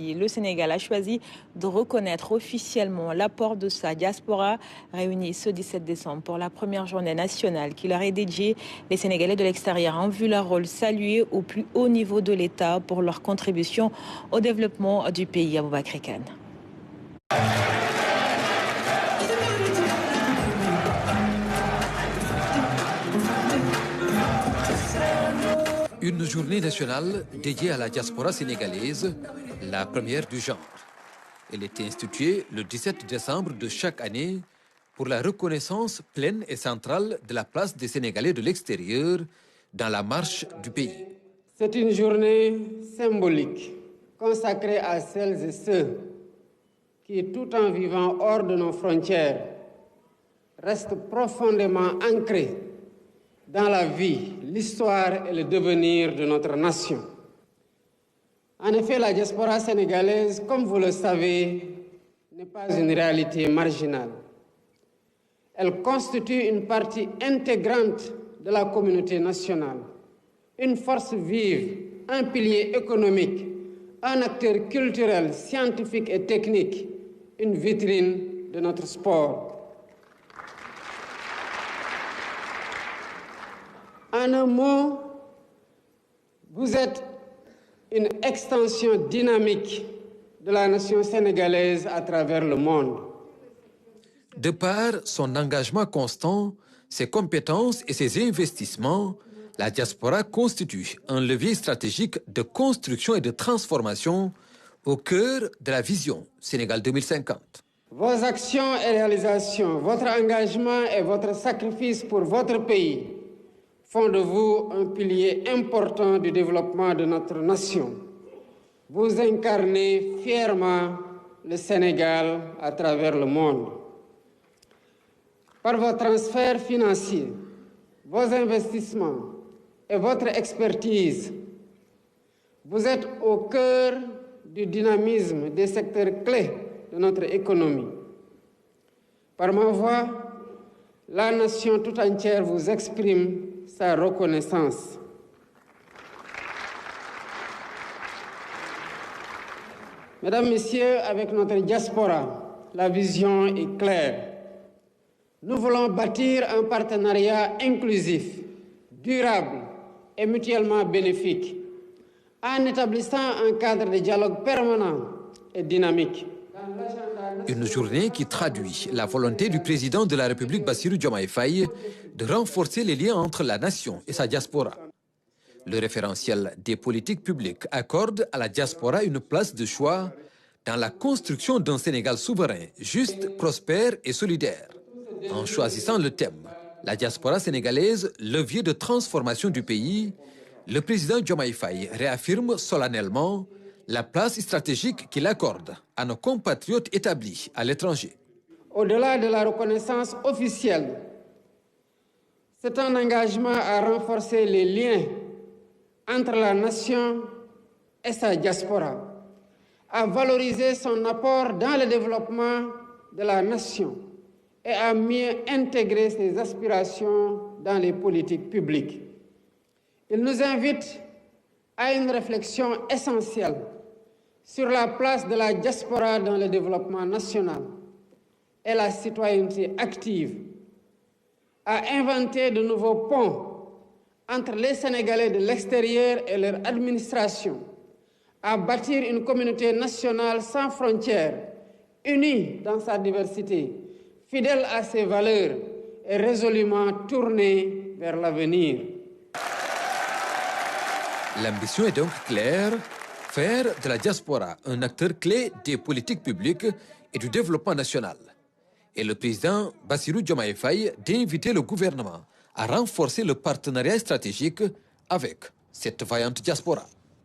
Le Sénégal a choisi de reconnaître officiellement l'apport de sa diaspora réunie ce 17 décembre pour la première journée nationale qui leur est dédiée. Les Sénégalais de l'extérieur ont vu leur rôle salué au plus haut niveau de l'État pour leur contribution au développement du pays. Aboubakry Kane. Une journée nationale dédiée à la diaspora sénégalaise, la première du genre. Elle était instituée le 17 décembre de chaque année pour la reconnaissance pleine et centrale de la place des Sénégalais de l'extérieur dans la marche du pays. C'est une journée symbolique consacrée à celles et ceux qui, tout en vivant hors de nos frontières, restent profondément ancrés dans la vie, l'histoire et le devenir de notre nation. En effet, la diaspora sénégalaise, comme vous le savez, n'est pas une réalité marginale. Elle constitue une partie intégrante de la communauté nationale, une force vive, un pilier économique, un acteur culturel, scientifique et technique, une vitrine de notre sport. En un mot, vous êtes une extension dynamique de la nation sénégalaise à travers le monde. De par son engagement constant, ses compétences et ses investissements, la diaspora constitue un levier stratégique de construction et de transformation au cœur de la vision Sénégal 2050. Vos actions et réalisations, votre engagement et votre sacrifice pour votre pays font de vous un pilier important du développement de notre nation. Vous incarnez fièrement le Sénégal à travers le monde. Par vos transferts financiers, vos investissements et votre expertise, vous êtes au cœur du dynamisme des secteurs clés de notre économie. Par ma voix, la nation tout entière vous exprime sa reconnaissance. Mesdames, Messieurs, avec notre diaspora, la vision est claire. Nous voulons bâtir un partenariat inclusif, durable et mutuellement bénéfique, en établissant un cadre de dialogue permanent et dynamique. Une journée qui traduit la volonté du président de la République Bassirou Diomaye Faye de renforcer les liens entre la nation et sa diaspora. Le référentiel des politiques publiques accorde à la diaspora une place de choix dans la construction d'un Sénégal souverain, juste, prospère et solidaire. En choisissant le thème « La diaspora sénégalaise, levier de transformation du pays », le président Diomaye Faye réaffirme solennellement la place stratégique qu'il accorde à nos compatriotes établis à l'étranger. Au-delà de la reconnaissance officielle, c'est un engagement à renforcer les liens entre la nation et sa diaspora, à valoriser son apport dans le développement de la nation et à mieux intégrer ses aspirations dans les politiques publiques. Il nous invite à une réflexion essentielle sur la place de la diaspora dans le développement national et la citoyenneté active, à inventer de nouveaux ponts entre les Sénégalais de l'extérieur et leur administration, à bâtir une communauté nationale sans frontières, unie dans sa diversité, fidèle à ses valeurs et résolument tournée vers l'avenir. L'ambition est donc claire, faire de la diaspora un acteur clé des politiques publiques et du développement national. Et le président Bassirou Diomaye Faye d'inviter le gouvernement à renforcer le partenariat stratégique avec cette vaillante diaspora.